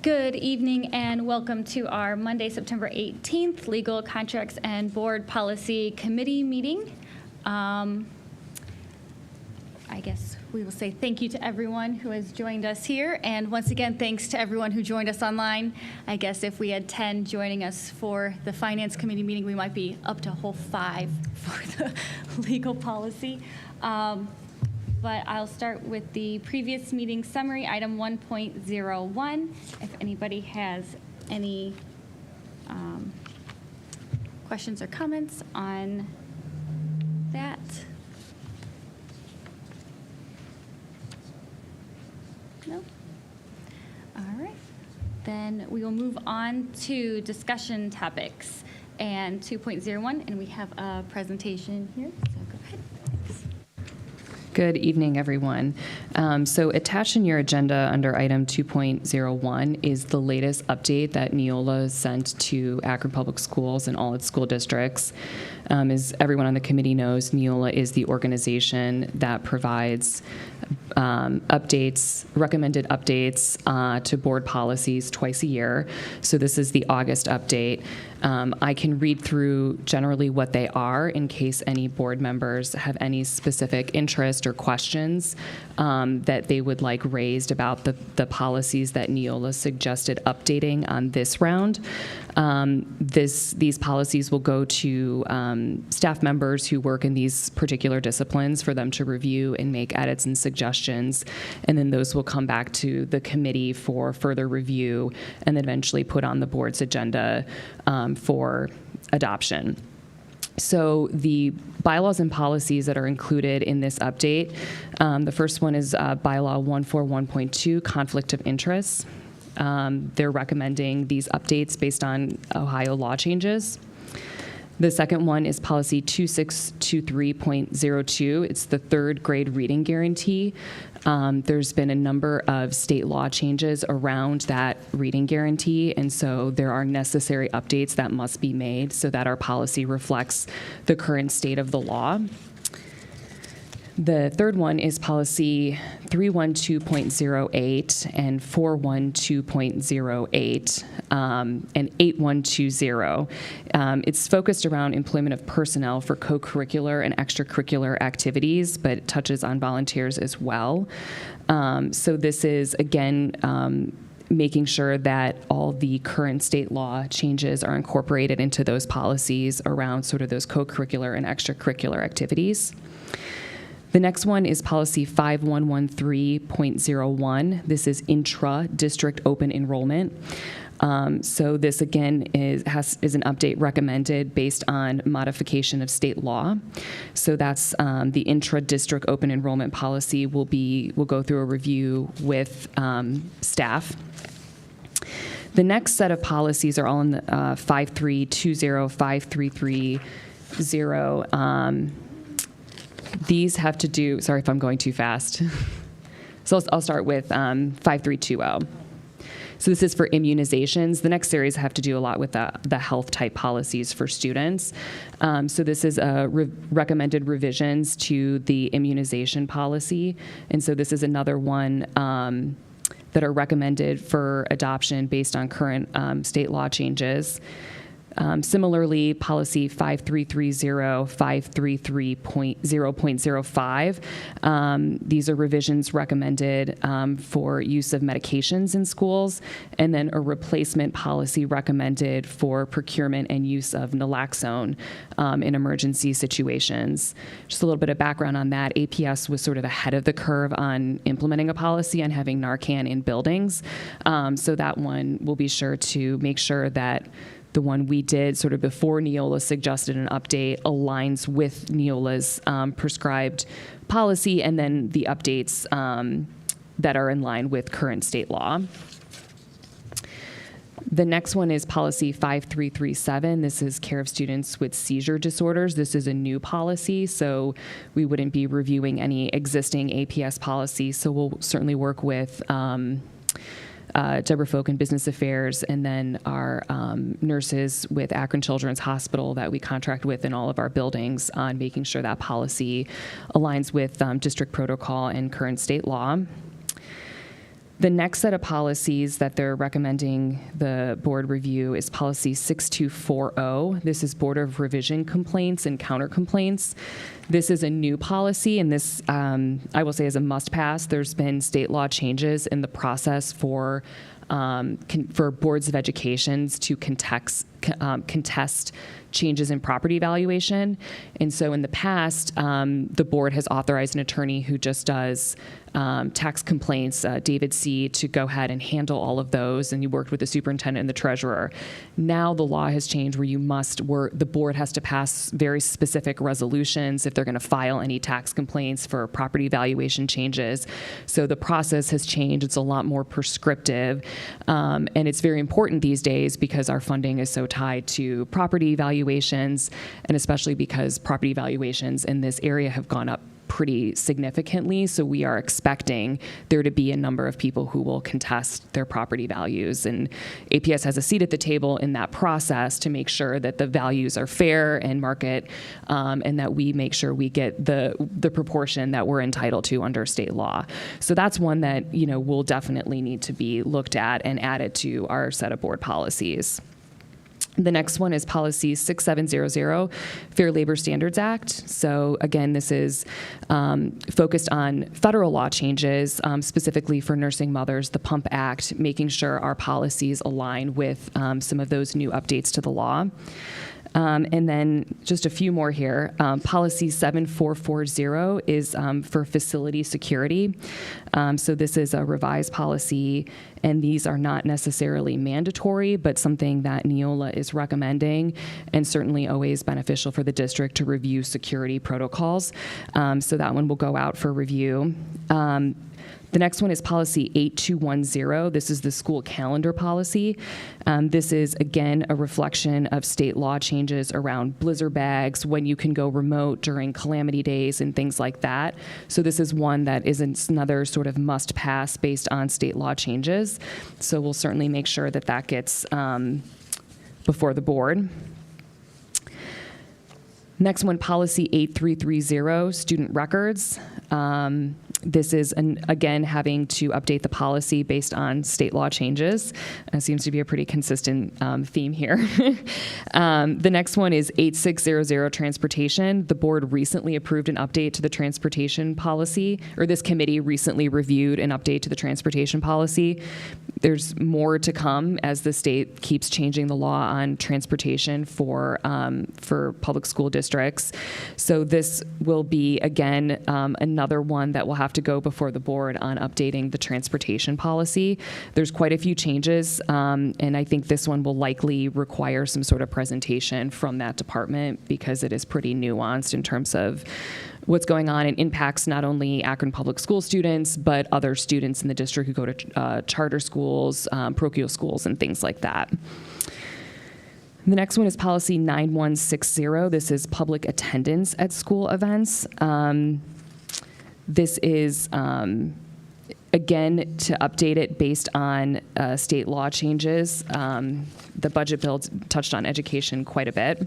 Good evening and welcome to our Monday, September 18th Legal Contracts and Board Policy Committee meeting. I guess we will say thank you to everyone who has joined us here, and once again thanks to everyone who joined us online. I guess if we had 10 joining us for the Finance Committee meeting, we might be up to a whole 5 for the legal policy. But I'll start with the previous meeting summary, item 1.01. If anybody has any questions or comments on that. No? All right. Then we will move on to discussion topics and 2.01, and we have a presentation here, so go ahead. Good evening, everyone. So attached in your agenda under item 2.01 is the latest update that Neola sent to Akron Public Schools and all its school districts. As everyone on the committee knows, Neola is the organization that provides recommended updates to board policies twice a year. So this is the August update. I can read through generally what they are in case any board members have any specific interest or questions that they would like raised about the policies that Neola suggested updating on this round. These policies will go to staff members who work in these particular disciplines for them to review and make edits and suggestions, and then those will come back to the committee for further review and then eventually put on the board's agenda for adoption. So the bylaws and policies that are included in this update, the first one is bylaw 141.2, conflict of interest. They're recommending these updates based on Ohio law changes. The second one is policy 2623.02. It's the third grade reading guarantee. There's been a number of state law changes around that reading guarantee, and so there are necessary updates that must be made so that our policy reflects the current state of the law. The third one is policy 312.08 and 412.08 and 8120. It's focused around employment of personnel for co-curricular and extracurricular activities, but it touches on volunteers as well. So this is, again, making sure that all the current state law changes are incorporated into those policies around sort of those co-curricular and extracurricular activities. The next one is policy 5113.01. This is intra-district open enrollment. So this again is an update recommended based on modification of state law. So that's the intra-district open enrollment policy will go through a review with staff. The next set of policies are all in the 5320, 5330. These have to do, sorry if I'm going too fast. So I'll start with 5320. So this is for immunizations. The next series have to do a lot with the health type policies for students. So this is recommended revisions to the immunization policy. And so this is another one that are recommended for adoption based on current state law changes. Similarly, policy 5330, 533.0.05. These are revisions recommended for use of medications in schools, and then a replacement policy recommended for procurement and use of naloxone in emergency situations. Just a little bit of background on that. APS was sort of ahead of the curve on implementing a policy on having Narcan in buildings. So that one will be sure to make sure that the one we did sort of before Neola suggested an update aligns with Neola's prescribed policy, and then the updates that are in line with current state law. The next one is policy 5337. This is care of students with seizure disorders. This is a new policy, so we wouldn't be reviewing any existing APS policy. So we'll certainly work with Deborah Folk in Business Affairs, and then our nurses with Akron Children's Hospital that we contract with in all of our buildings on making sure that policy aligns with district protocol and current state law. The next set of policies that they're recommending the board review is policy 6240. This is Board of Revision complaints and counter complaints. This is a new policy, and this, I will say, is a must-pass. There's been state law changes in the process for boards of educations to contest changes in property valuation. And so in the past, the board has authorized an attorney who just does tax complaints, David C., to go ahead and handle all of those, and you worked with the superintendent and the treasurer. Now the law has changed where the board has to pass very specific resolutions if they're going to file any tax complaints for property valuation changes. So the process has changed. It's a lot more prescriptive, and it's very important these days because our funding is so tied to property valuations, and especially because property valuations in this area have gone up pretty significantly. So we are expecting there to be a number of people who will contest their property values. And APS has a seat at the table in that process to make sure that the values are fair and market, and that we make sure we get the proportion that we're entitled to under state law. So that's one that, will definitely need to be looked at and added to our set of board policies. The next one is policy 6700, Fair Labor Standards Act. So again, this is focused on federal law changes, specifically for nursing mothers, the PUMP Act, making sure our policies align with some of those new updates to the law. And then just a few more here. Policy 7440 is for facility security. So this is a revised policy, and these are not necessarily mandatory, but something that Neola is recommending, and certainly always beneficial for the district to review security protocols. So that one will go out for review. The next one is policy 8210. This is the school calendar policy. This is, again, a reflection of state law changes around blizzard bags, when you can go remote during calamity days and things like that. So this is one that is another sort of must pass based on state law changes. So we'll certainly make sure that that gets before the board. Next one, policy 8330, student records. This is, again, having to update the policy based on state law changes. Seems to be a pretty consistent theme here. The next one is 8600, transportation. The board recently approved an update to the transportation policy, or this committee recently reviewed an update to the transportation policy. There's more to come as the state keeps changing the law on transportation for public school districts. So this will be, again, another one that will have to go before the board on updating the transportation policy. There's quite a few changes, and I think this one will likely require some sort of presentation from that department because it is pretty nuanced in terms of what's going on and impacts not only Akron Public School students, but other students in the district who go to charter schools, parochial schools, and things like that. The next one is policy 9160. This is public attendance at school events. This is, again, to update it based on state law changes. The budget bill touched on education quite a bit.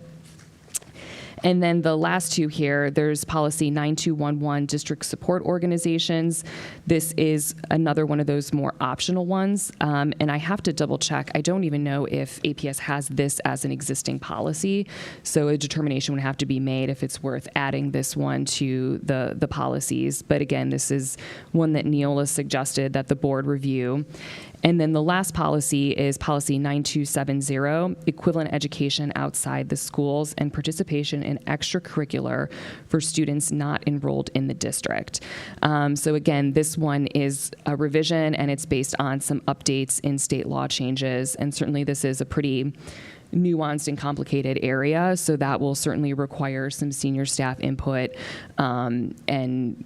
And then the last two here, there's policy 9211, district support organizations. This is another one of those more optional ones. And I have to double check. I don't even know if APS has this as an existing policy. So a determination would have to be made if it's worth adding this one to the policies. But again, this is one that Neola suggested that the board review. And then the last policy is policy 9270, equivalent education outside the schools and participation in extracurricular for students not enrolled in the district. So again, this one is a revision, and it's based on some updates in state law changes. And certainly this is a pretty nuanced and complicated area, so that will certainly require some senior staff input, and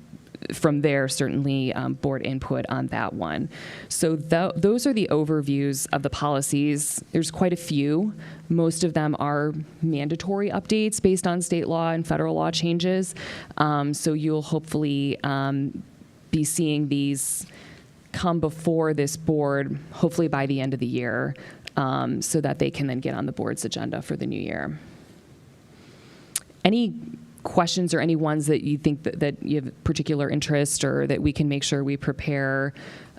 from there, certainly board input on that one. So those are the overviews of the policies. There's quite a few. Most of them are mandatory updates based on state law and federal law changes. So you'll hopefully be seeing these come before this board, hopefully by the end of the year, so that they can then get on the board's agenda for the new year. Any questions or any ones that you think that you have particular interest, or that we can make sure we prepare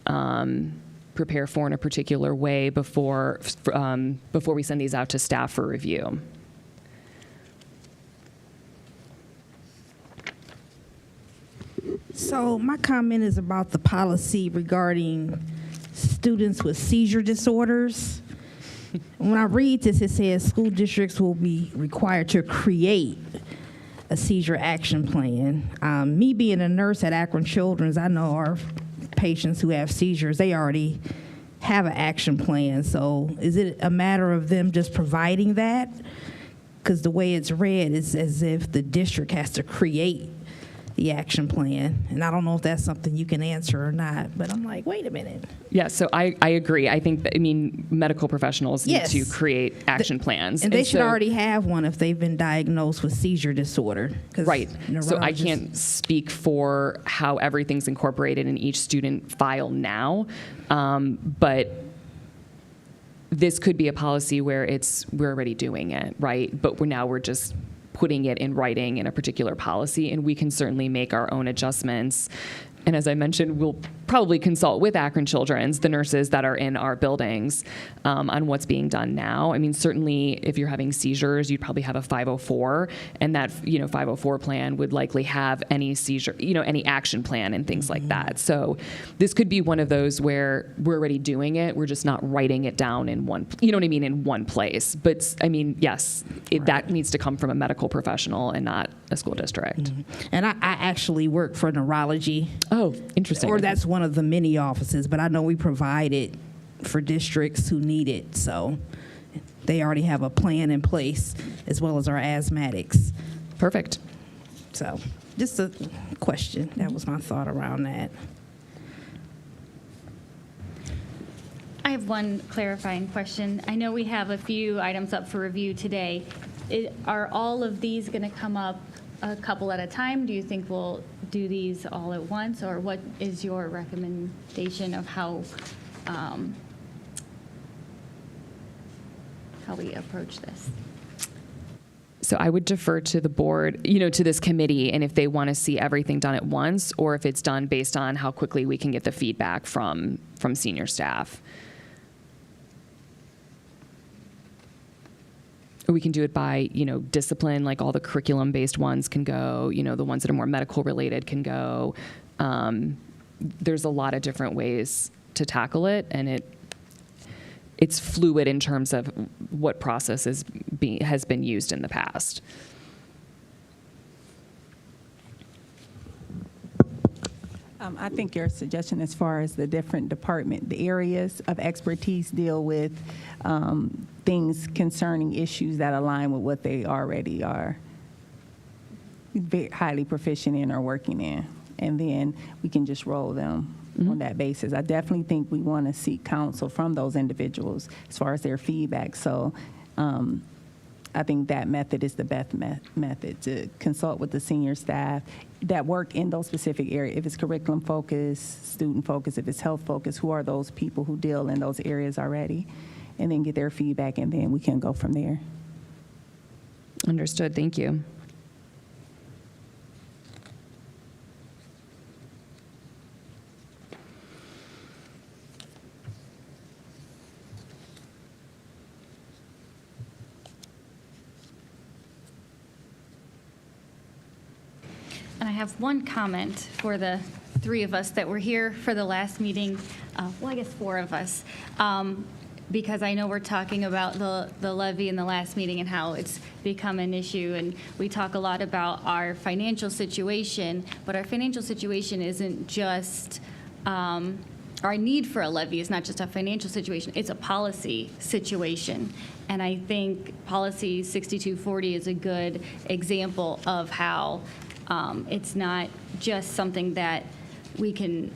prepare for in a particular way before we send these out to staff for review. So my comment is about the policy regarding students with seizure disorders. When I read this, it says school districts will be required to create a seizure action plan. Me being a nurse at Akron Children's, I know our patients who have seizures, they already have an action plan. So is it a matter of them just providing that? Because the way it's read is as if the district has to create the action plan. And I don't know if that's something you can answer or not, but I'm like, wait a minute. Yeah, so I agree. I think, medical professionals need Yes. to create action plans. And they should so- already have one if they've been diagnosed with seizure disorder. 'Cause Right. So I neurologists- can't speak for how everything's incorporated in each student file now, but this could be a policy where we're already doing it, right? But we're just putting it in writing in a particular policy, and we can certainly make our own adjustments. And as I mentioned, we'll probably consult with Akron Children's, the nurses that are in our buildings, on what's being done now. Certainly if you're having seizures, you'd probably have a 504, and that 504 plan would likely have any seizure, any action plan and things like that. So this could be one of those where we're already doing it, we're just not writing it down in one, in one place. But yes, that needs to come from a medical professional and not a school district. And I actually work for neurology. Oh, interesting. Or that's one of the many offices, but I know we provide it for districts who need it. So they already have a plan in place, as well as our asthmatics. Perfect. So just a question. That was my thought around that. I have one clarifying question. I know we have a few items up for review today. Are all of these going to come up a couple at a time? Do you think we'll do these all at once, or what is your recommendation of how we approach this? So I would defer to the board, to this committee, and if they want to see everything done at once, or if it's done based on how quickly we can get the feedback from senior staff. Or we can do it by, discipline, like all the curriculum-based ones can go, the ones that are more medical related can go. There's a lot of different ways to tackle it, and it's fluid in terms of what process has been used in the past. I think your suggestion as far as the different the areas of expertise deal with things concerning issues that align with what they already are very highly proficient in or working in. And then we can just roll them on that basis. I definitely think we want to seek counsel from those individuals as far as their feedback. So I think that method is the best method, to consult with the senior staff that work in those specific areas. If it's curriculum focused, student focused, if it's health focused, who are those people who deal in those areas already? And then get their feedback, and then we can go from there. Understood. Thank you. And I have one comment for the three of us that were here for the last meeting. Well, I guess four of us. Because I know we're talking about the levy in the last meeting and how it's become an issue. And we talk a lot about our financial situation, but our financial situation isn't just, our need for a levy is not just a financial situation, it's a policy situation. And I think policy 6240 is a good example of how it's not just something that we can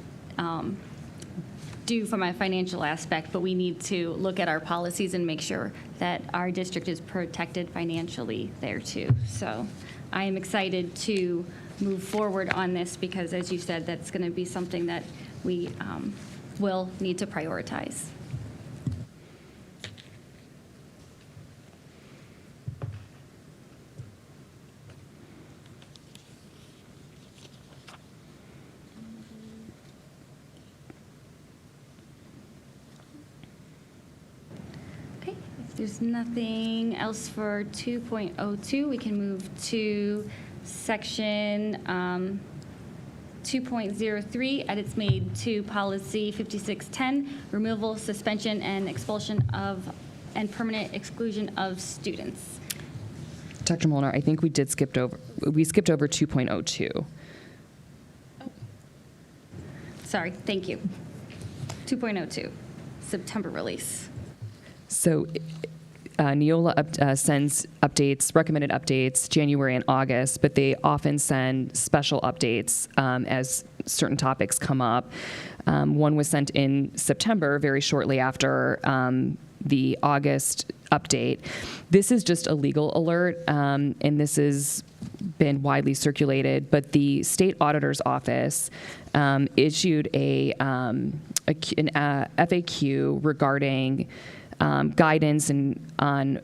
do from a financial aspect, but we need to look at our policies and make sure that our district is protected financially there too. So I am excited to move forward on this because, as you said, that's going to be something that we will need to prioritize. There's nothing else for 2.02. We can move to section 2.03, edits made to policy 5610, removal, suspension, and expulsion of, and permanent exclusion of students. Dr. Molnar, I think we skipped over 2.02. Sorry, thank you. 2.02, September release. So Neola sends updates, recommended updates, January and August, but they often send special updates as certain topics come up. One was sent in September, very shortly after the August update. This is just a legal alert, and this has been widely circulated, but the state auditor's office issued an FAQ regarding guidance on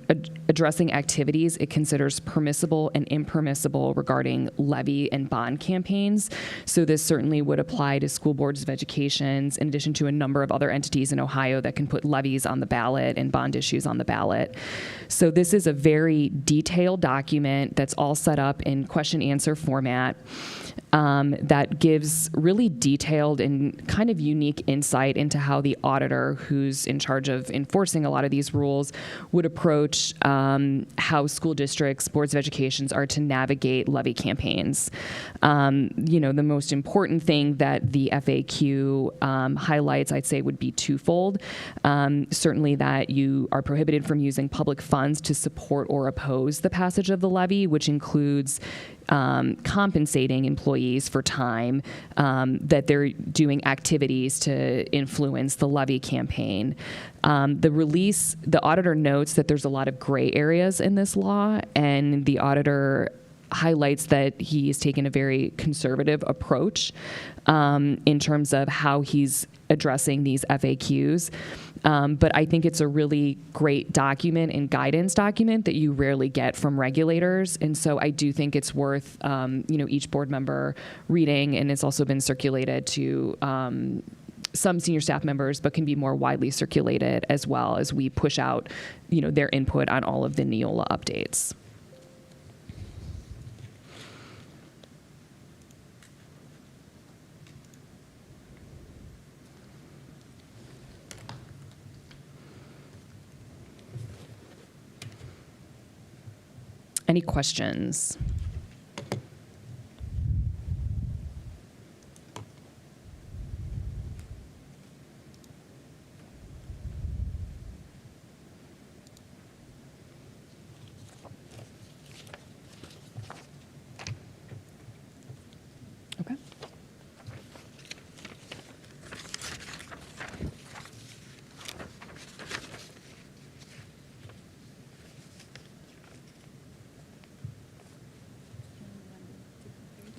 addressing activities it considers permissible and impermissible regarding levy and bond campaigns. So this certainly would apply to school boards of education, in addition to a number of other entities in Ohio that can put levies on the ballot and bond issues on the ballot. So this is a very detailed document that's all set up in question-answer format. That gives really detailed and kind of unique insight into how the auditor, who's in charge of enforcing a lot of these rules, would approach how school districts, boards of education are to navigate levy campaigns. The most important thing that the FAQ highlights, I'd say, would be twofold. Certainly that you are prohibited from using public funds to support or oppose the passage of the levy, which includes compensating employees for time that they're doing activities to influence the levy campaign. The auditor notes that there's a lot of gray areas in this law, and the auditor highlights that he has taken a very conservative approach in terms of how he's addressing these FAQs. But I think it's a really great document and guidance document that you rarely get from regulators. And so I do think it's worth, each board member reading, and it's also been circulated to some senior staff members, but can be more widely circulated as well as we push out, their input on all of the Neola updates. Any questions? Okay.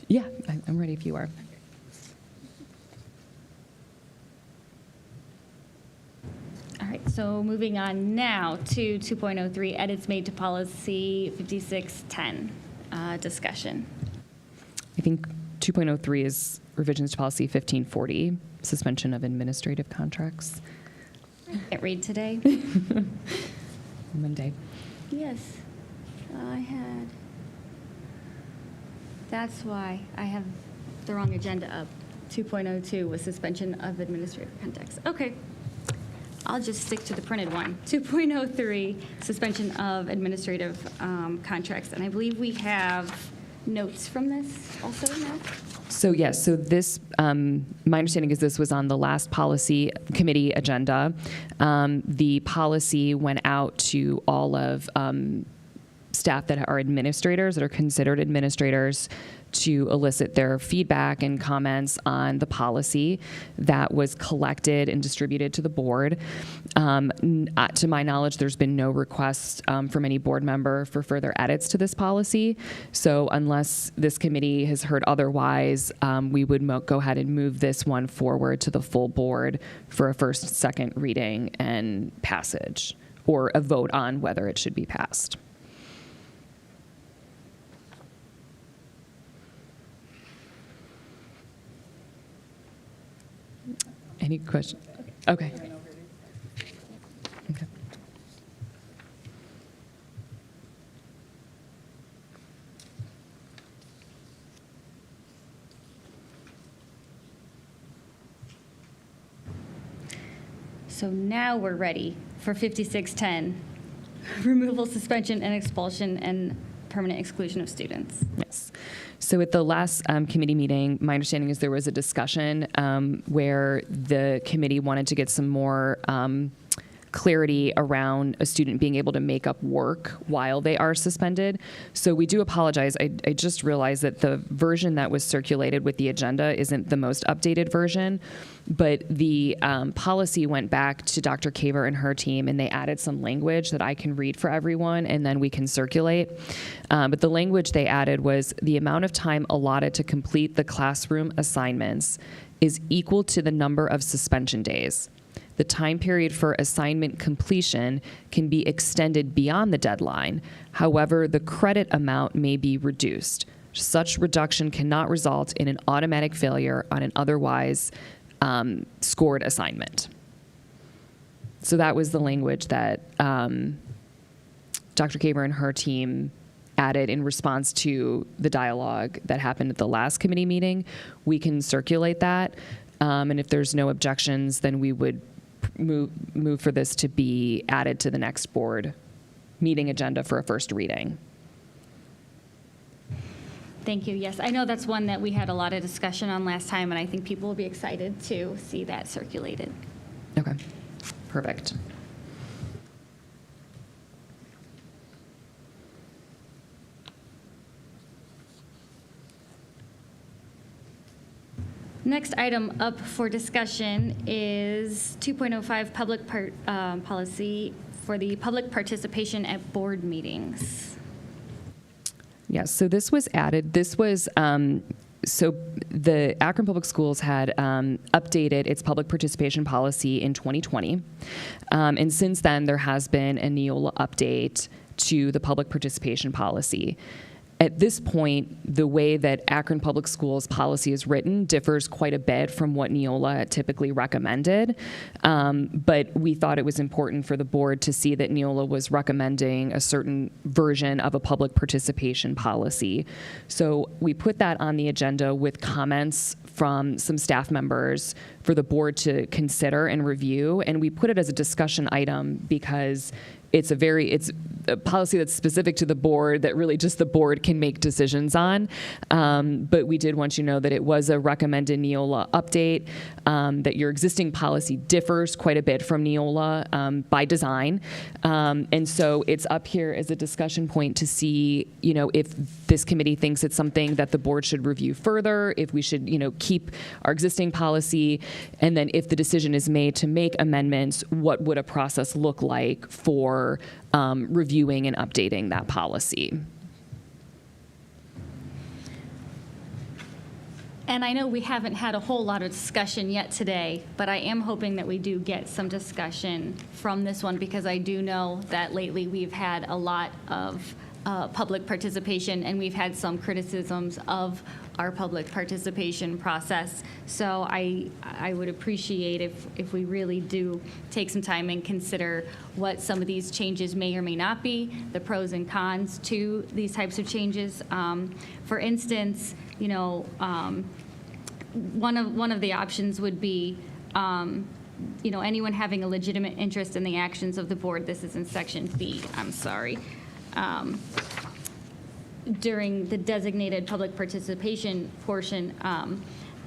Yeah, I'm ready if you are. All right, so moving on now to 2.03, edits made to policy 5610, discussion. I think 2.03 is revisions to policy 1540, suspension of administrative contracts. Can't read today. Monday. Yes, I had. That's why I have the wrong agenda up. 2.02 was suspension of administrative contacts. Okay. I'll just stick to the printed one. 2.03, suspension of administrative contracts. And I believe we have notes from this also now. So yes, so this, my understanding is this was on the last policy committee agenda. The policy went out to all of staff that are administrators, that are considered administrators, to elicit their feedback and comments on the policy that was collected and distributed to the board. To my knowledge, there's been no request from any board member for further edits to this policy. So unless this committee has heard otherwise, we would go ahead and move this one forward to the full board for a first, second reading and passage, or a vote on whether it should be passed. Any questions? Okay. Okay. So now we're ready for 5610, removal, suspension, and expulsion and permanent exclusion of students. Yes. So at the last committee meeting, my understanding is there was a discussion where the committee wanted to get some more clarity around a student being able to make up work while they are suspended. So we do apologize. I just realized that the version that was circulated with the agenda isn't the most updated version, but the policy went back to Dr. Kaver and her team, and they added some language that I can read for everyone, and then we can circulate. But the language they added was the amount of time allotted to complete the classroom assignments is equal to the number of suspension days. The time period for assignment completion can be extended beyond the deadline. However, the credit amount may be reduced. Such reduction cannot result in an automatic failure on an otherwise scored assignment. So that was the language that Dr. Kaver and her team added in response to the dialogue that happened at the last committee meeting. We can circulate that, and if there's no objections, then we would move for this to be added to the next board meeting agenda for a first reading. Thank you. Yes, I know that's one that we had a lot of discussion on last time, and I think people will be excited to see that circulated. Okay, perfect. Next item up for discussion is 2.05 public policy for the public participation at board meetings. Yes, so this was added. This was, so the Akron Public Schools had updated its public participation policy in 2020. And since then, there has been a Neola update to the public participation policy. At this point, the way that Akron Public Schools policy is written differs quite a bit from what Neola typically recommended. But we thought it was important for the board to see that Neola was recommending a certain version of a public participation policy. So we put that on the agenda with comments from some staff members for the board to consider and review. And we put it as a discussion item because it's a policy that's specific to the board that really just the board can make decisions on. But we did want you to know that it was a recommended Neola update, that your existing policy differs quite a bit from Neola by design. And so it's up here as a discussion point to see, if this committee thinks it's something that the board should review further, if we should, keep our existing policy, and then if the decision is made to make amendments, what would a process look like for reviewing and updating that policy. And I know we haven't had a whole lot of discussion yet today, but I am hoping that we do get some discussion from this one, because I do know that lately we've had a lot of public participation, and we've had some criticisms of our public participation process. So I would appreciate if we really do take some time and consider what some of these changes may or may not be, the pros and cons to these types of changes. For instance, one of the options would be anyone having a legitimate interest in the actions of the board. This is in section B, I'm sorry. During the designated public participation portion,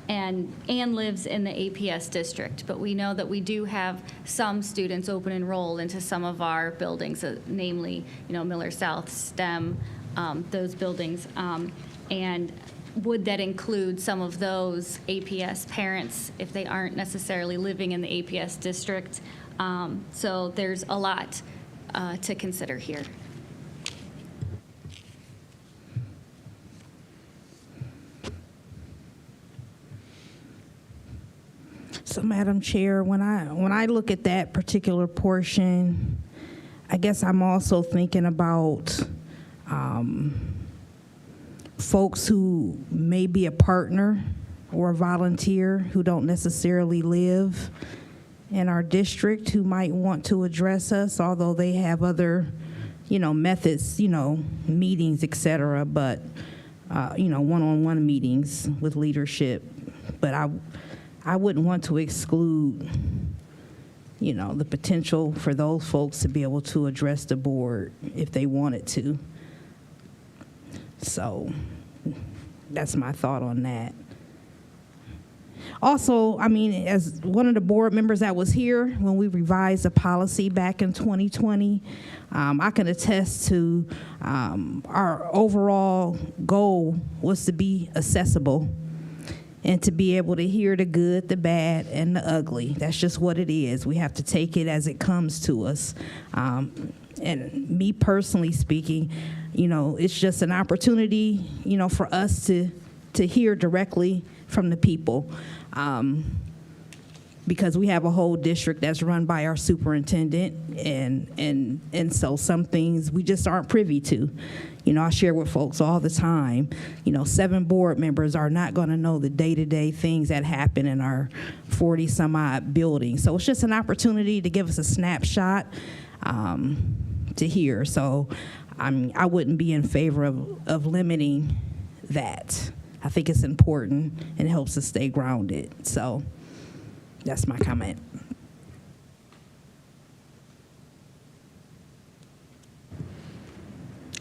and Ann lives in the APS district, but we know that we do have some students open enroll into some of our buildings, namely, Miller South, STEM, those buildings, and would that include some of those APS parents if they aren't necessarily living in the APS district? So there's a lot to consider here. So, Madam Chair, when I look at that particular portion, I guess I'm also thinking about folks who may be a partner or a volunteer who don't necessarily live in our district, who might want to address us, although they have other, methods, meetings, et cetera, but, one-on-one meetings with leadership. But I wouldn't want to exclude, the potential for those folks to be able to address the board if they wanted to. So that's my thought on that. Also, as one of the board members that was here when we revised the policy back in 2020, I can attest to our overall goal was to be accessible and to be able to hear the good, the bad, and the ugly. That's just what it is. We have to take it as it comes to us. And me personally speaking, it's just an opportunity, for us to hear directly from the people. Because we have a whole district that's run by our superintendent, and so some things we just aren't privy to. I share with folks all the time, 7 board members are not going to know the day-to-day things that happen in our 40-some-odd buildings. So it's just an opportunity to give us a snapshot to hear. So I wouldn't be in favor of limiting that. I think it's important and it helps us stay grounded. So that's my comment.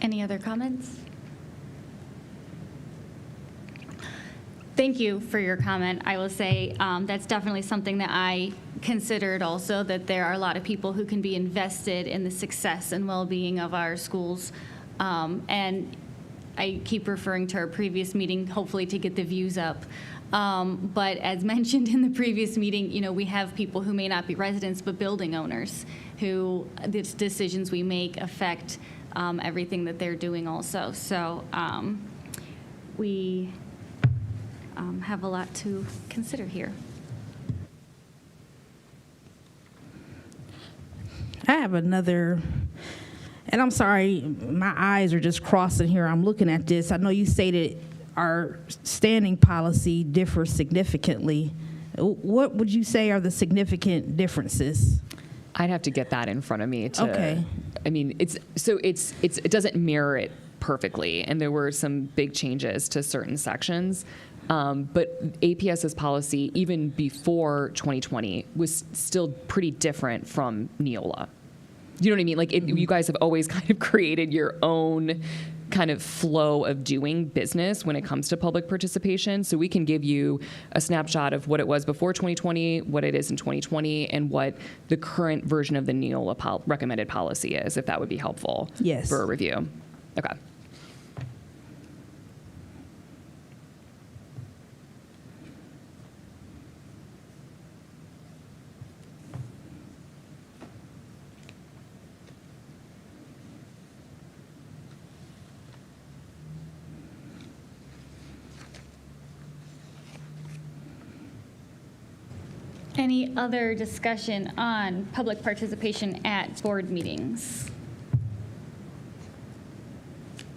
Any other comments? Thank you for your comment. I will say that's definitely something that I considered also, that there are a lot of people who can be invested in the success and well-being of our schools. And I keep referring to our previous meeting, hopefully to get the views up. But as mentioned in the previous meeting, we have people who may not be residents, but building owners who the decisions we make affect everything that they're doing also. So we have a lot to consider here. I have another, and I'm sorry, my eyes are just crossing here. I'm looking at this. I know you stated our standing policy differs significantly. What would you say are the significant differences? I'd have to get that in front of me to. Okay. It doesn't mirror it perfectly, and there were some big changes to certain sections. But APS's policy, even before 2020, was still pretty different from Neola. You know what I mean? Like, you guys have always kind of created your own kind of flow of doing business when it comes to public participation. So we can give you a snapshot of what it was before 2020, what it is in 2020, and what the current version of the Neola recommended policy is, if that would be helpful. Yes. For a review. Okay. Any other discussion on public participation at board meetings?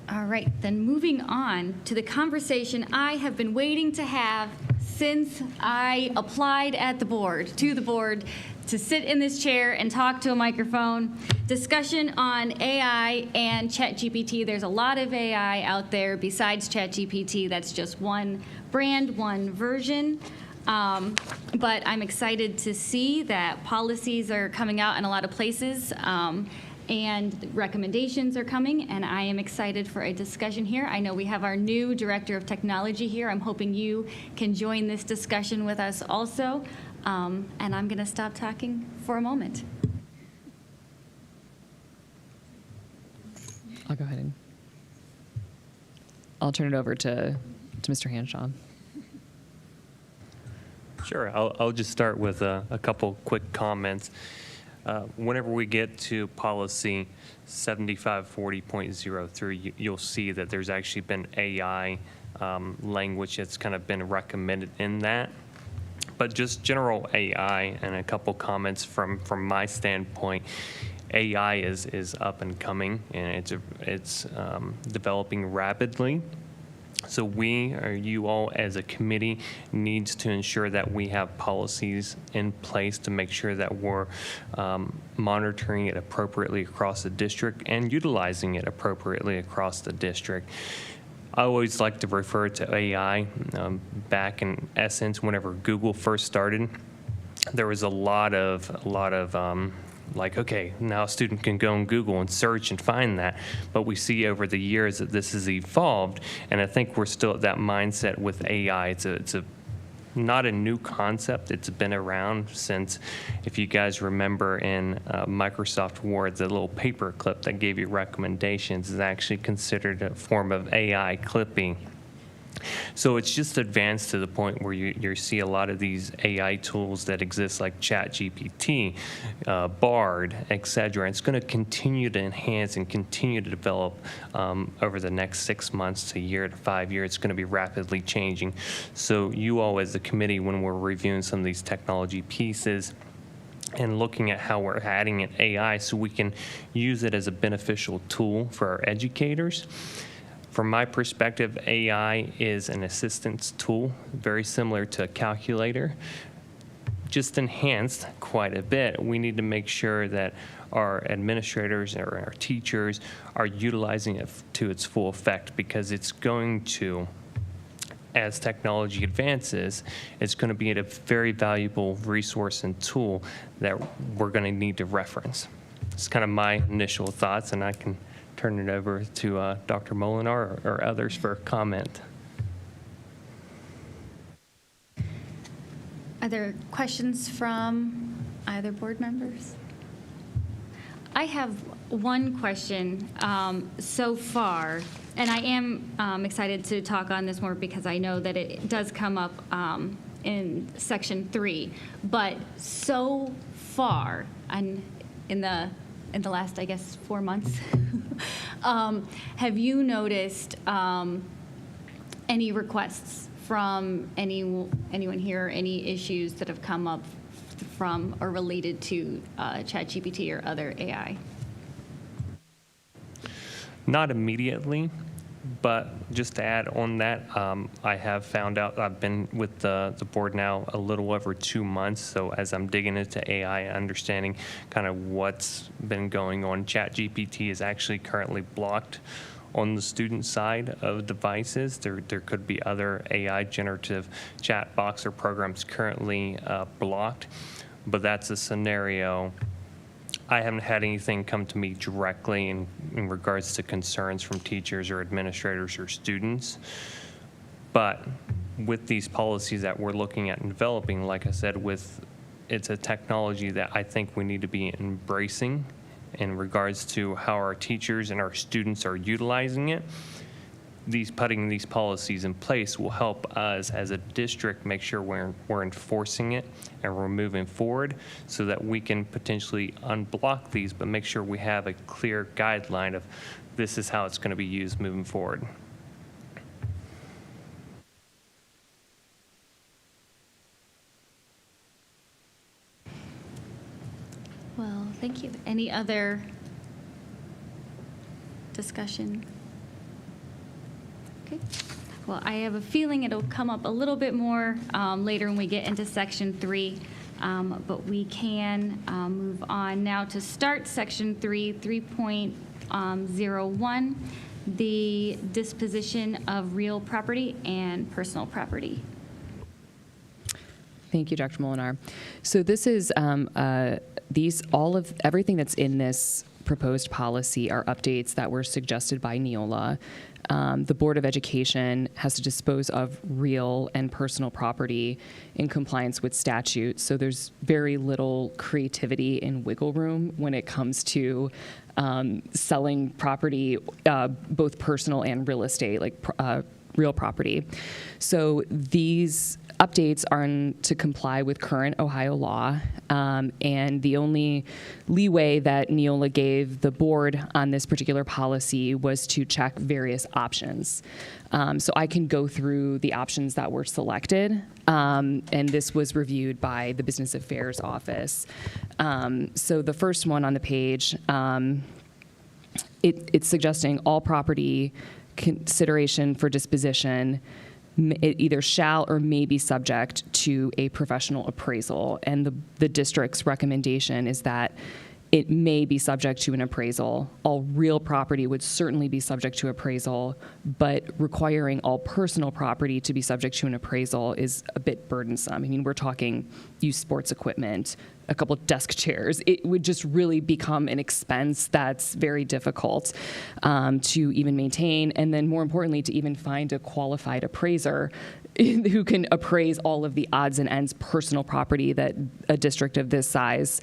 All right, then moving on to the conversation I have been waiting to have since I applied to the board, to sit in this chair and talk to a microphone. Discussion on AI and ChatGPT. There's a lot of AI out there besides ChatGPT. That's just one brand, one version. But I'm excited to see that policies are coming out in a lot of places, and recommendations are coming, and I am excited for a discussion here. I know we have our new Director of Technology here. I'm hoping you can join this discussion with us also, and I'm going to stop talking for a moment. I'll go ahead and I'll turn it over to Mr. Hanshaw. Sure. I'll just start with a couple quick comments. Whenever we get to policy 7540.03, you'll see that there's actually been AI language that's kind of been recommended in that. But just general AI, and a couple comments from my standpoint, AI is up and coming, and it's developing rapidly. So we, or you all as a committee, needs to ensure that we have policies in place to make sure that we're monitoring it appropriately across the district and utilizing it appropriately across the district. I always like to refer to AI back in essence whenever Google first started. there was a lot of like, okay, now a student can go on Google and search and find that. But we see over the years that this has evolved, and I think we're still at that mindset with AI. It's a not a new concept. It's been around since, if you guys remember in Microsoft Word, the little paper clip that gave you recommendations is actually considered a form of AI clipping. So it's just advanced to the point where you see a lot of these AI tools that exist like ChatGPT, Bard, et cetera. It's going to continue to enhance and continue to develop over the next 6 months to a year to 5 years. It's going to be rapidly changing. So you all as the committee, when we're reviewing some of these technology pieces and looking at how we're adding in AI so we can use it as a beneficial tool for our educators. From my perspective, AI is an assistance tool, very similar to a calculator, just enhanced quite a bit. We need to make sure that our administrators or our teachers are utilizing it to its full effect, because it's going to, as technology advances, it's going to be a very valuable resource and tool that we're going to need to reference. It's kind of my initial thoughts, and I can turn it over to Dr. Molinar or others for comment. Are there questions from either board members? I have one question so far, and I am excited to talk on this more because I know that it does come up in Section 3. But so far, and in the last, I guess, 4 months, have you noticed any requests from anyone here, any issues that have come up from or related to ChatGPT or other AI? Not immediately, but just to add on that, I have found out, I've been with the board now a little over 2 months, so as I'm digging into AI, understanding kind of what's been going on, ChatGPT is actually currently blocked on the student side of devices. There could be other AI generative chat box or programs currently blocked, but that's a scenario. I haven't had anything come to me directly in regards to concerns from teachers or administrators or students. But with these policies that we're looking at and developing, like I said, it's a technology that I think we need to be embracing in regards to how our teachers and our students are utilizing it. Putting these policies in place will help us as a district make sure we're enforcing it and we're moving forward so that we can potentially unblock these, but make sure we have a clear guideline of this is how it's going to be used moving forward. Well, thank you. Any other discussion? Okay. Well, I have a feeling it'll come up a little bit more later when we get into Section 3, but we can move on now to start Section 3, 3.01, the disposition of real property and personal property. Thank you, Dr. Molinar. So this is everything that's in this proposed policy are updates that were suggested by Neola. The Board of Education has to dispose of real and personal property in compliance with statute. So there's very little creativity and wiggle room when it comes to selling property, both personal and real estate, like real property. So these updates are to comply with current Ohio law, and the only leeway that Neola gave the board on this particular policy was to check various options. So I can go through the options that were selected, and this was reviewed by the Business Affairs Office. So the first one on the page, it's suggesting all property consideration for disposition, it either shall or may be subject to a professional appraisal. And the district's recommendation is that it may be subject to an appraisal. All real property would certainly be subject to appraisal, but requiring all personal property to be subject to an appraisal is a bit burdensome. I mean, we're talking used sports equipment, a couple of desk chairs. It would just really become an expense that's very difficult to even maintain, and then more importantly, to even find a qualified appraiser who can appraise all of the odds and ends personal property that a district of this size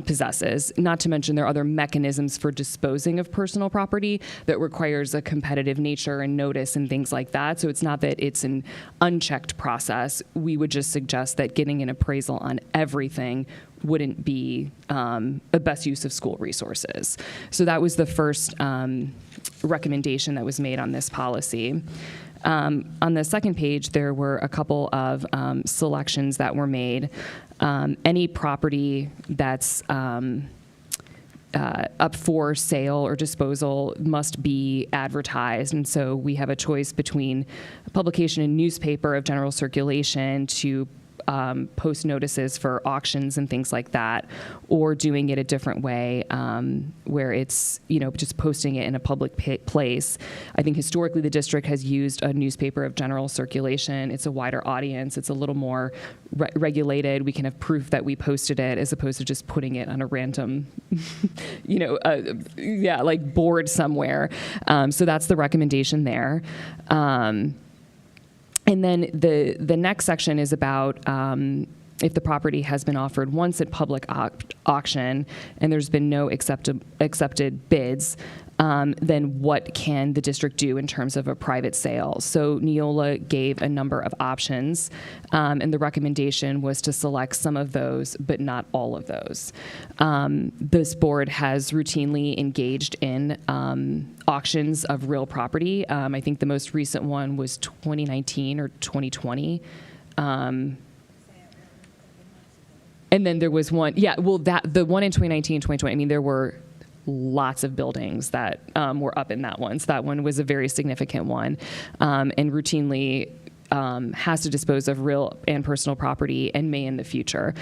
possesses. Not to mention there are other mechanisms for disposing of personal property that requires a competitive nature and notice and things like that. So it's not that it's an unchecked process. We would just suggest that getting an appraisal on everything wouldn't be a best use of school resources. So that was the first recommendation that was made on this policy. On the second page, there were a couple of selections that were made. Any property that's up for sale or disposal must be advertised. And so we have a choice between publication in newspaper of general circulation to post notices for auctions and things like that, or doing it a different way where it's, just posting it in a public place. I think historically the district has used a newspaper of general circulation. It's a wider audience. It's a little more regulated. We can have proof that we posted it as opposed to just putting it on a random, like board somewhere. So that's the recommendation there. And then the next section is about if the property has been offered once at public auction and there's been no accepted bids, then what can the district do in terms of a private sale? So Neola gave a number of options, and the recommendation was to select some of those, but not all of those. This board has routinely engaged in auctions of real property. I think the most recent one was 2019 or 2020. And then there was one, the one in 2019, 2020, I mean, there were lots of buildings that were up in that one. So that one was a very significant one, and routinely has to dispose of real and personal property and may in the future.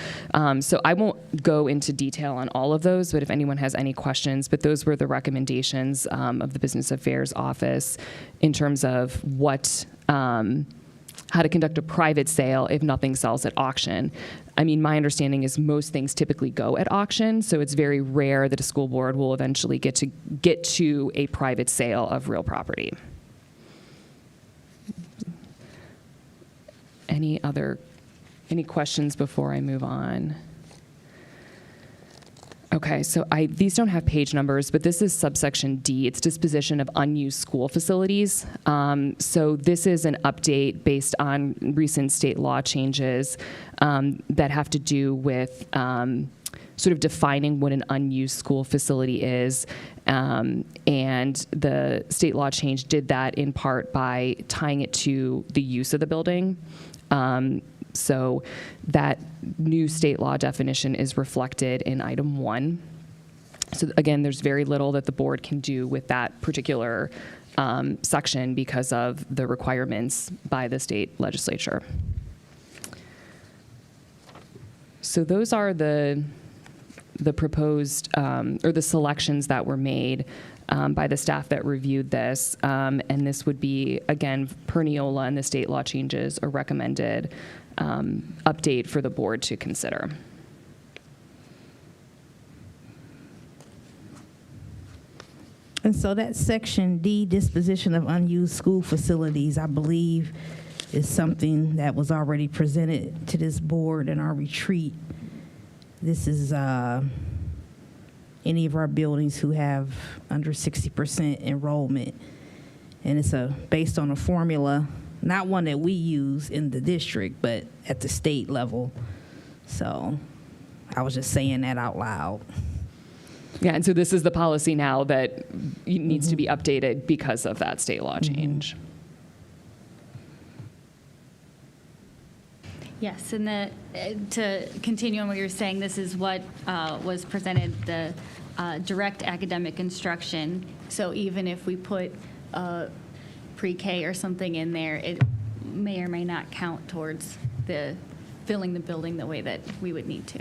So I won't go into detail on all of those, but if anyone has any questions, but those were the recommendations of the Business Affairs Office in terms of what, how to conduct a private sale if nothing sells at auction. I mean, my understanding is most things typically go at auction, so it's very rare that a school board will eventually get to a private sale of real property. Any questions before I move on? Okay, so these don't have page numbers, but this is subsection D. It's disposition of unused school facilities. So this is an update based on recent state law changes that have to do with sort of defining what an unused school facility is. And the state law change did that in part by tying it to the use of the building. So that new state law definition is reflected in item 1. So again, there's very little that the board can do with that particular section because of the requirements by the state legislature. So those are the proposed or the selections that were made by the staff that reviewed this. And this would be, again, per Neola and the state law changes, a recommended update for the board to consider. And so that section D, disposition of unused school facilities, I believe is something that was already presented to this board in our retreat. This is any of our buildings who have under 60% enrollment. And it's based on a formula, not one that we use in the district, but at the state level. So I was just saying that out loud. Yeah, and so this is the policy now that needs to be updated because of that state law change. Yes, and to continue on what you're saying, this is what was presented, the direct academic instruction. So even if we put pre-K or something in there, it may or may not count towards filling the building the way that we would need to.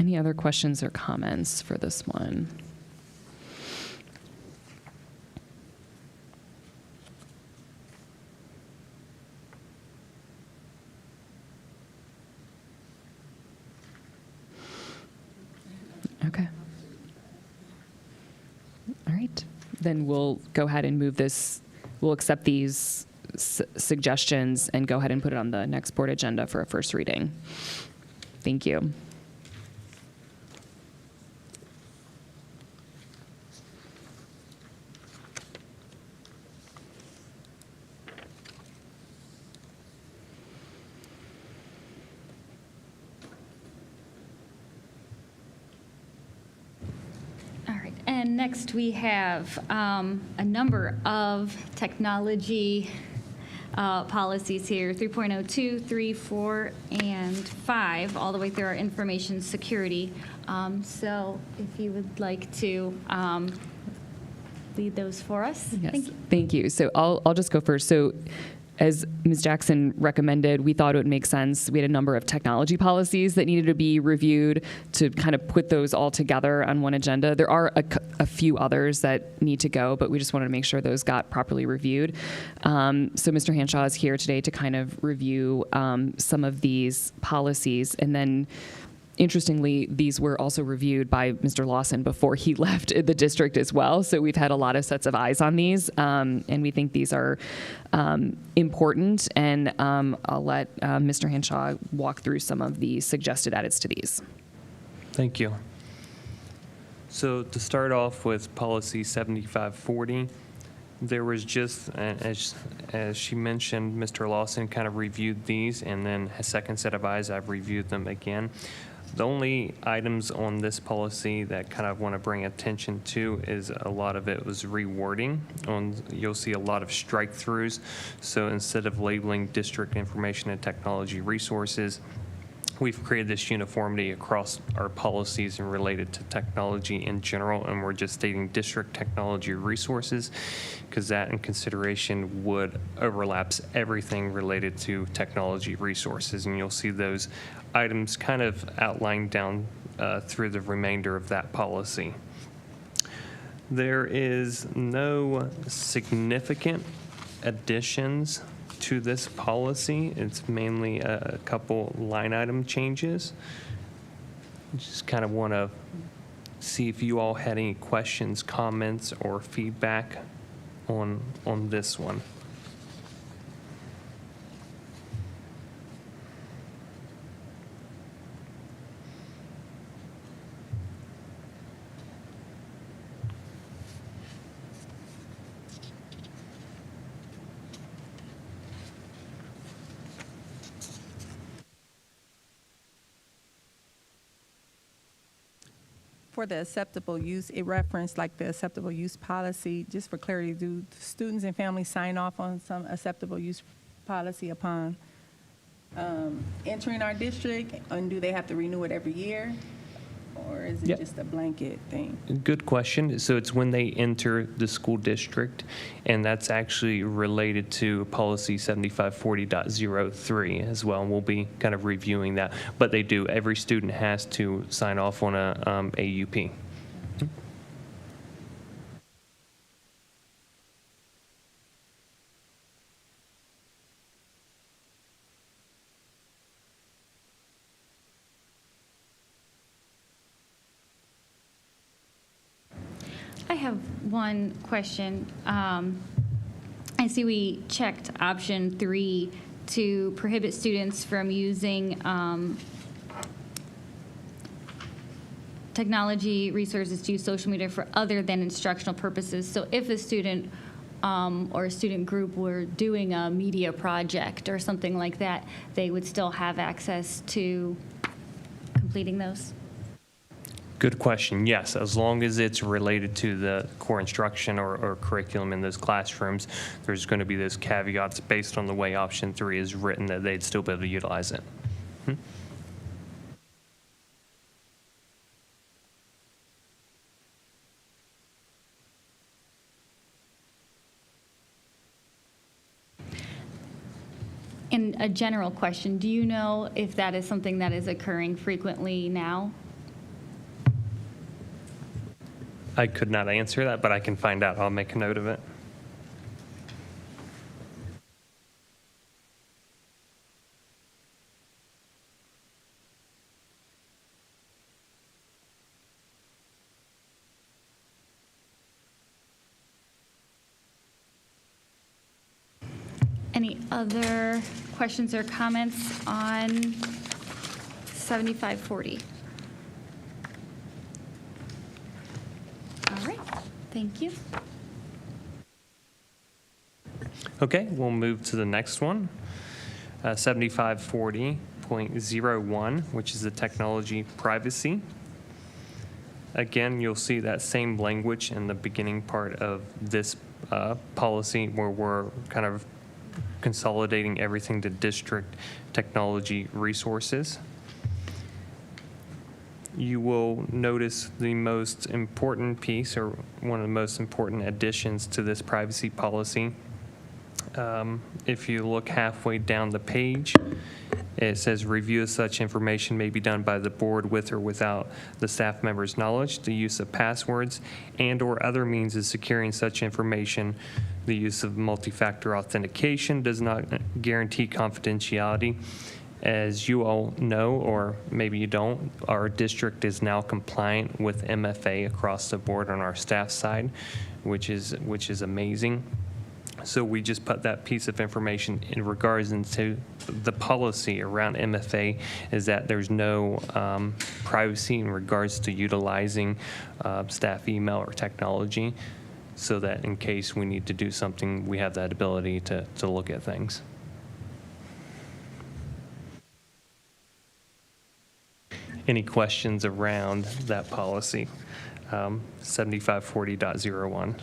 Any other questions or comments for this one? Okay. All right. Then we'll go ahead and move this. We'll accept these suggestions and go ahead and put it on the next board agenda for a first reading. Thank you. And next we have a number of technology policies here, 3.02, 3, 4, and 5, all the way through our information security. So if you would like to lead those for us. Yes. Thank you. Thank you. So I'll just go first. So as Ms. Jackson recommended, we thought it would make sense. We had a number of technology policies that needed to be reviewed to kind of put those all together on one agenda. There are a few others that need to go, but we just wanted to make sure those got properly reviewed. So Mr. Hanshaw is here today to kind of review some of these policies. And then interestingly, these were also reviewed by Mr. Lawson before he left the district as well. So we've had a lot of sets of eyes on these, and we think these are important. And I'll let Mr. Hanshaw walk through some of the suggested edits to these. Thank you. So to start off with policy 7540, there was just, as she mentioned, Mr. Lawson kind of reviewed these, and then a second set of eyes, I've reviewed them again. The only items on this policy that kind of want to bring attention to is a lot of it was rewording. You'll see a lot of strike-throughs. So instead of labeling district information and technology resources, we've created this uniformity across our policies and related to technology in general, and we're just stating district technology resources because that in consideration would overlaps everything related to technology resources, and you'll see those items kind of outlined down through the remainder of that policy. There is no significant additions to this policy. It's mainly a couple line item changes. Just kind of want to see if you all had any questions, comments, or feedback on this one. For the acceptable use, it referenced like the acceptable use policy. Just for clarity, do students and families sign off on some acceptable use policy upon entering our district? And do they have to renew it every year? Or is it Yep. just a blanket thing? Good question. So it's when they enter the school district, and that's actually related to policy 7540.03 as well. And we'll be kind of reviewing that. But they do. Every student has to sign off on a AUP. I have one question. I see we checked option 3 to prohibit students from using technology resources to use social media for other than instructional purposes. So if a student or a student group were doing a media project or something like that, they would still have access to completing those? Good question. Yes, as long as it's related to the core instruction or curriculum in those classrooms, there's going to be those caveats based on the way option 3 is written that they'd still be able to utilize it. And a general question, do you know if that is something that is occurring frequently now? I could not answer that, but I can find out. I'll make a note of it. Any other questions or comments on 7540? All right, thank you. Okay, we'll move to the next one, 7540.01, which is the technology privacy. Again, you'll see that same language in the beginning part of this policy where we're kind of consolidating everything to district technology resources. You will notice the most important piece, or one of the most important additions to this privacy policy. If you look halfway down the page, it says review of such information may be done by the board with or without the staff member's knowledge. The use of passwords and or other means of securing such information. The use of multi-factor authentication does not guarantee confidentiality. As you all know, or maybe you don't, our district is now compliant with MFA across the board on our staff side, which is amazing. So we just put that piece of information in regards into the policy around MFA, is that there's no privacy in regards to utilizing staff email or technology, so that in case we need to do something, we have that ability to look at things. Any questions around that policy, 7540.01?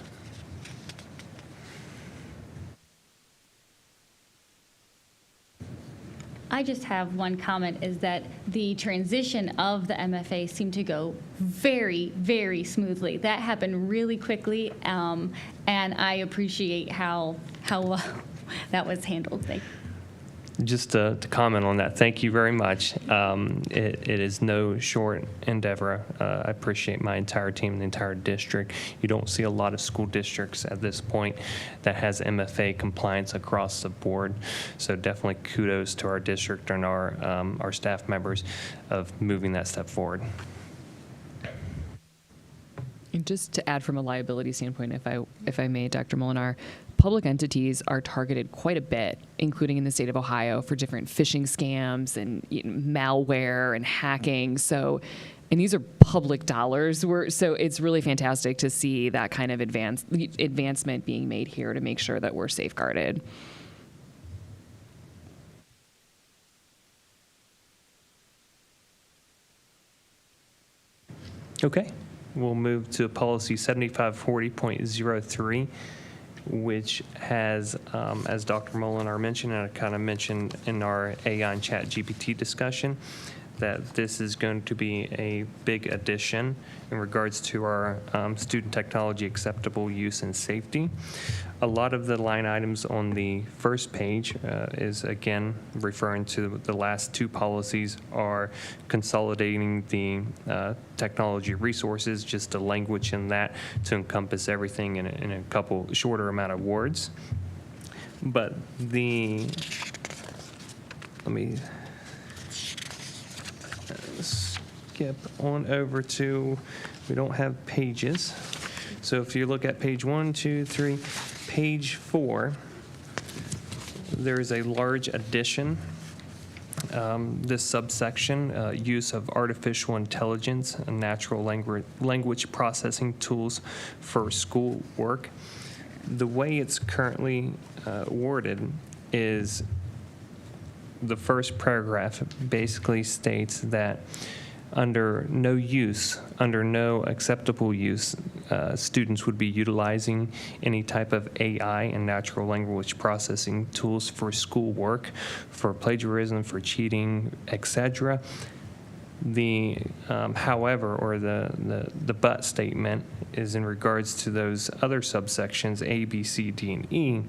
I just have one comment, is that the transition of the MFA seemed to go very, very smoothly. That happened really quickly, and I appreciate how well that was handled. Thank you. Just to comment on that, thank you very much. It is no short endeavor. I appreciate my entire team and the entire district. You don't see a lot of school districts at this point that has MFA compliance across the board. So definitely kudos to our district and our staff members of moving that step forward. And just to add from a liability standpoint, if I may, Dr. Molinar, public entities are targeted quite a bit, including in the state of Ohio, for different phishing scams and malware and hacking. So, and these are public dollars. So it's really fantastic to see that kind of advancement being made here to make sure that we're safeguarded. Okay, we'll move to policy 7540.03, which has, as Dr. Molinar mentioned, and I kind of mentioned in our AI and Chat GPT discussion, that this is going to be a big addition in regards to our student technology acceptable use and safety. A lot of the line items on the first page is, again, referring to the last two policies are consolidating the technology resources, just the language in that to encompass everything in a couple shorter amount of words. But let me skip on over to, we don't have pages. So if you look at page 1, 2, 3, page 4, there is a large addition. This subsection, use of artificial intelligence and natural language processing tools for school work. The way it's currently worded is the first paragraph basically states that under no acceptable use, students would be utilizing any type of AI and natural language processing tools for schoolwork, for plagiarism, for cheating, etc. The however, or the but statement is in regards to those other subsections A, B, C, D, and E,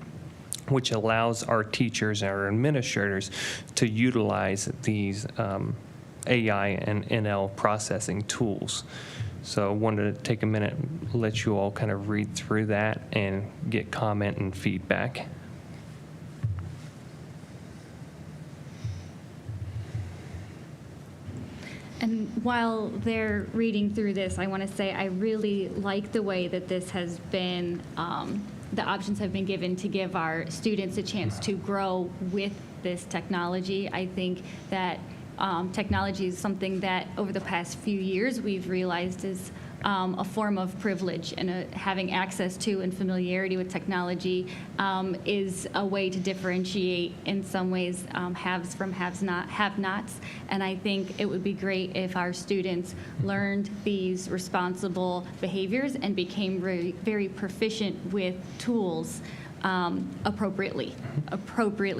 which allows our teachers and our administrators to utilize these AI and NL processing tools. So I wanted to take a minute, let you all kind of read through that and get comment and feedback. And while they're reading through this, I want to say I really like the way that this has been, the options have been given to give our students a chance to grow with this technology. I think that technology is something that over the past few years we've realized is a form of privilege, and having access to and familiarity with technology is a way to differentiate in some ways haves from have-nots. And I think it would be great if our students learned these responsible behaviors and became very proficient with tools. Appropriately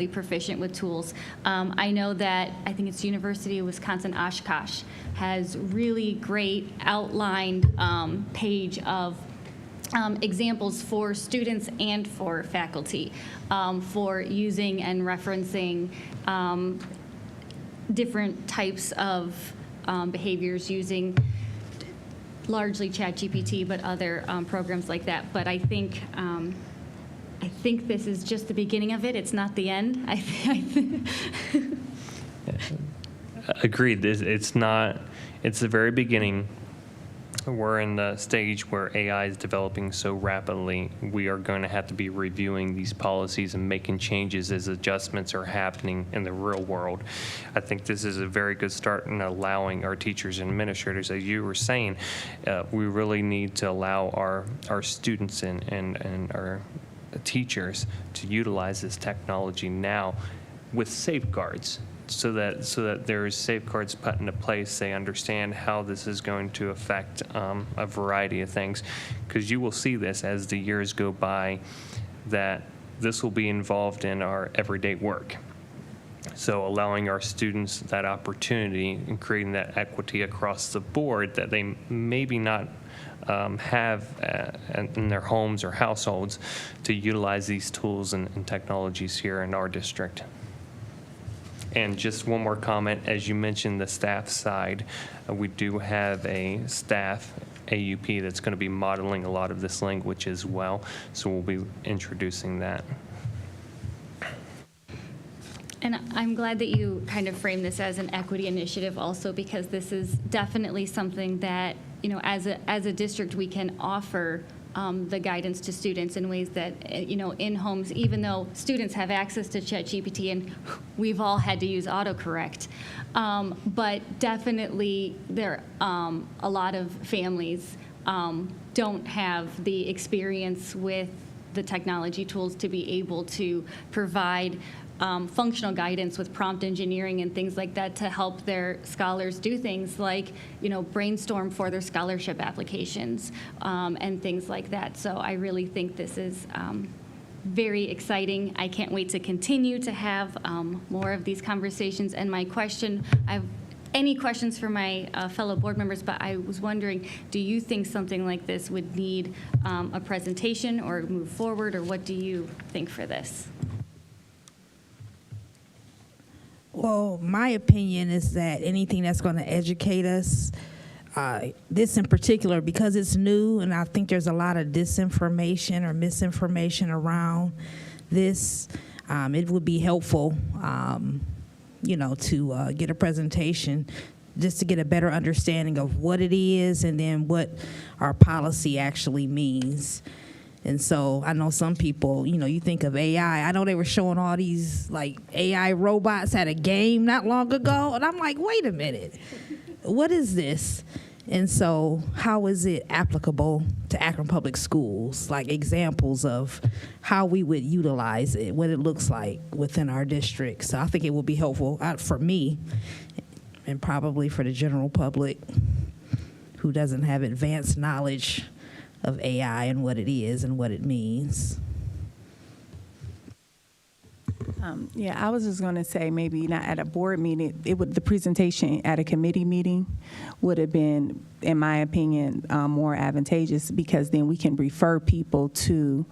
proficient with tools. I know that I think it's University of Wisconsin-Oshkosh has really great outlined page of examples for students and for faculty for using and referencing different types of behaviors using largely ChatGPT, but other programs like that. But I think this is just the beginning of it. It's not the end. Agreed. It's not. It's the very beginning. We're in the stage where AI is developing so rapidly. We are going to have to be reviewing these policies and making changes as adjustments are happening in the real world. I think this is a very good start in allowing our teachers and administrators, as you were saying, we really need to allow our students and our teachers to utilize this technology now with safeguards, so that there's safeguards put into place. They understand how this is going to affect a variety of things, because you will see this as the years go by, that this will be involved in our everyday work. So allowing our students that opportunity and creating that equity across the board that they maybe not have in their homes or households, to utilize these tools and technologies here in our district. And just one more comment, as you mentioned the staff side, we do have a staff AUP that's going to be modeling a lot of this language as well, so we'll be introducing that. And I'm glad that you kind of frame this as an equity initiative also, because this is definitely something that, you know, as a district, we can offer the guidance to students in ways that, you know, in homes, even though students have access to ChatGPT and we've all had to use autocorrect, but definitely there a lot of families don't have the experience with the technology tools to be able to provide functional guidance with prompt engineering and things like that to help their scholars do things like, you know, brainstorm for their scholarship applications and things like that. So I really think this is very exciting. I can't wait to continue to have more of these conversations. And my question, I have any questions for my fellow board members, but I was wondering, do you think something like this would need a presentation or move forward, or what do you think for this? Well, my opinion is that anything that's going to educate us, this in particular, because it's new, and I think there's a lot of disinformation or misinformation around this, it would be helpful, you know, to get a presentation just to get a better understanding of what it is and then what our policy actually means. And so I know some people, you know, you think of AI. I know they were showing all these, like, AI robots at a game not long ago. And I'm like, wait a minute. What is this? And so how is it applicable to Akron Public Schools? Like examples of how we would utilize it, what it looks like within our district. So I think it will be helpful for me and probably for the general public who doesn't have advanced knowledge of AI and what it is and what it means. Yeah, I was just going to say maybe not at a board meeting. The presentation at a committee meeting would have been, in my opinion, more advantageous, because then we can refer people to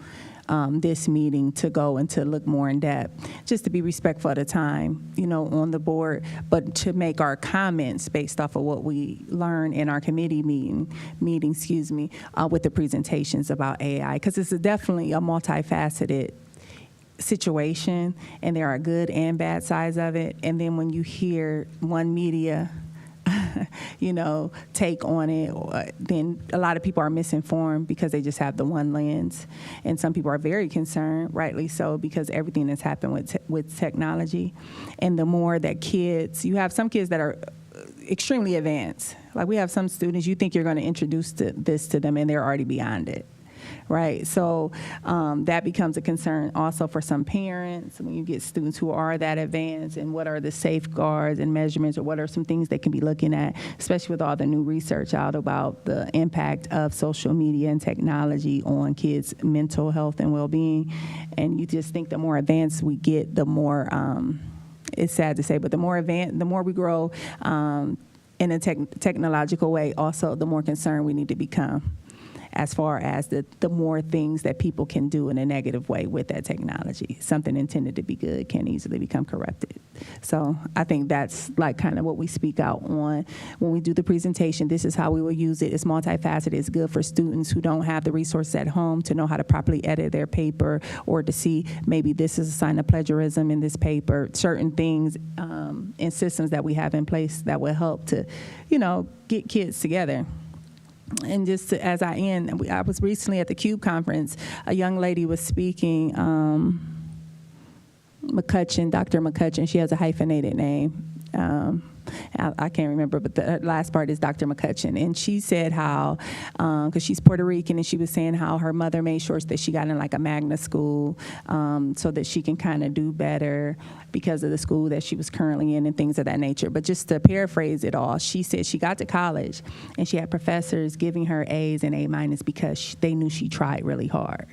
this meeting to go and to look more in depth, just to be respectful of the time, on the board, but to make our comments based off of what we learn in our committee meeting, with the presentations about AI, because it's definitely a multifaceted situation, and there are good and bad sides of it. And then when you hear one media take on it, then a lot of people are misinformed because they just have the one lens. And some people are very concerned, rightly so, because everything that's happened with technology. And the more that you have some kids that are extremely advanced. Like we have some students, you think you're going to introduce this to them, and they're already beyond it. Right, so that becomes a concern also for some parents when you get students who are that advanced, and what are the safeguards and measurements, or what are some things they can be looking at, especially with all the new research out about the impact of social media and technology on kids' mental health and well-being. And you just think the more advanced we get, the more, it's sad to say, but the more we grow in a technological way, also the more concerned we need to become, as far as the more things that people can do in a negative way with that technology. Something intended to be good can easily become corrupted. So I think that's like kind of what we speak out on when we do the presentation. This is how we will use it. It's multifaceted. It's good for students who don't have the resources at home to know how to properly edit their paper, or to see maybe this is a sign of plagiarism in this paper, certain things and systems that we have in place that will help to, get kids together. And just as I end, I was recently at the CUBE conference. A young lady was speaking, McCutcheon, Dr. McCutcheon. She has a hyphenated name. I can't remember, but the last part is Dr. McCutcheon. And she said how, because she's Puerto Rican, and she was saying how her mother made sure that she got in like a magnet school so that she can kind of do better because of the school that she was currently in and things of that nature. But just to paraphrase it all, she said she got to college and she had professors giving her A's and A- because they knew she tried really hard.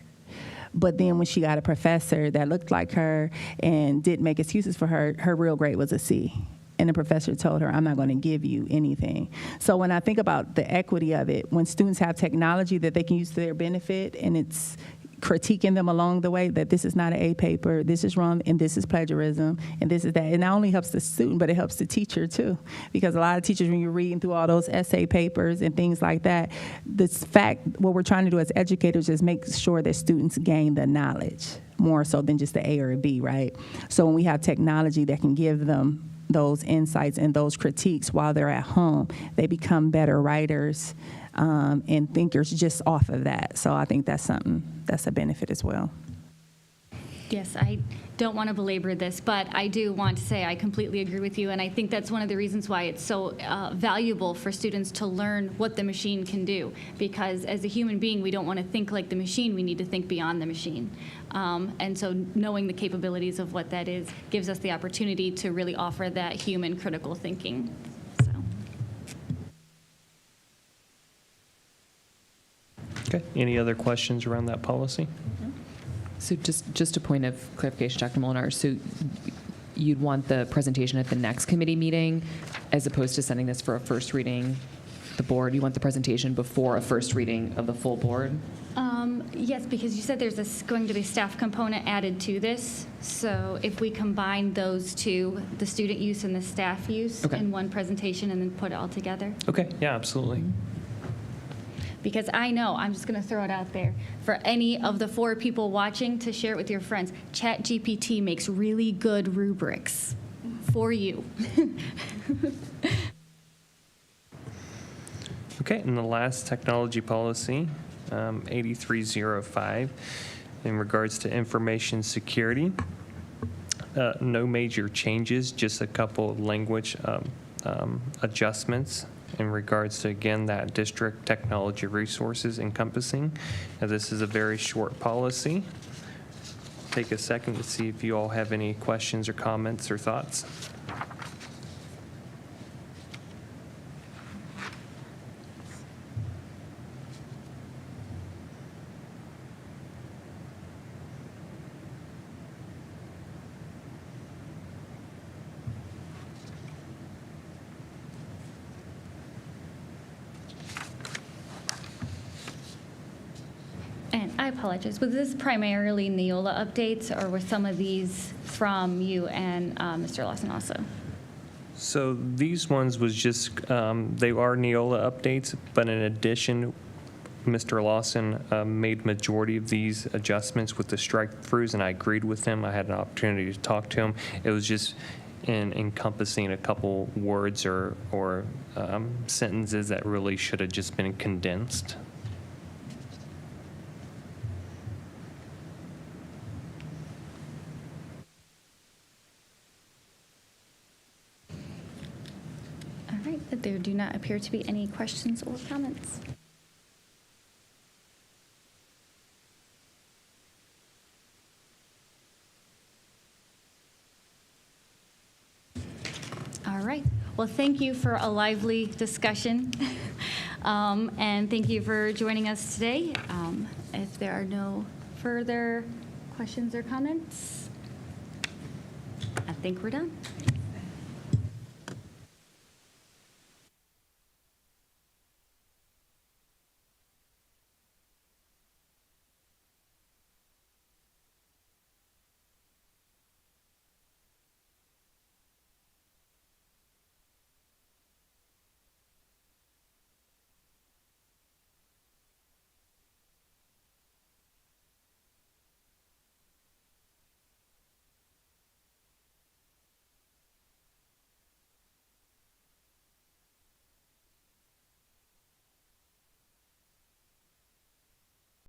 But then when she got a professor that looked like her and didn't make excuses for her, her real grade was a C. And the professor told her, I'm not going to give you anything. So when I think about the equity of it, when students have technology that they can use to their benefit, and it's critiquing them along the way that this is not an A paper, this is wrong, and this is plagiarism, and this is that. It not only helps the student, but it helps the teacher too. Because a lot of teachers, when you're reading through all those essay papers and things like that, what we're trying to do as educators is make sure that students gain the knowledge more so than just the A or a B, right? So when we have technology that can give them those insights and those critiques while they're at home, they become better writers and thinkers just off of that. So I think that's a benefit as well. Yes, I don't want to belabor this, but I do want to say I completely agree with you, and I think that's one of the reasons why it's so valuable for students to learn what the machine can do, because as a human being, we don't want to think like the machine, we need to think beyond the machine. And so knowing the capabilities of what that is gives us the opportunity to really offer that human critical thinking. So. Okay. Any other questions around that policy? So just a point of clarification, Dr. Molinar. So you'd want the presentation at the next committee meeting as opposed to sending this for a first reading, the board? You want the presentation before a first reading of the full board? Yes, because you said there's going to be a staff component added to this. So if we combine those two, the student use and the staff use, in one presentation and then put it all together. Okay. Yeah, absolutely. Because I know, I'm just going to throw it out there, for any of the 4 people watching to share it with your friends, ChatGPT makes really good rubrics for you. Okay, and the last technology policy, 8305, in regards to information security. No major changes, just a couple of language adjustments in regards to, again, that district technology resources encompassing. Now, this is a very short policy. Take a second to see if you all have any questions or comments or thoughts. And I apologize. Was this primarily Neola updates, or were some of these from you and Mr. Lawson also? So these ones was just, they are Neola updates, but in addition, Mr. Lawson made majority of these adjustments with the strike-throughs, and I agreed with him. I had an opportunity to talk to him. It was just in encompassing a couple words or sentences that really should have just been condensed. All right, there do not appear to be any questions or comments. All right. Well, thank you for a lively discussion, and thank you for joining us today. If there are no further questions or comments, I think we're done.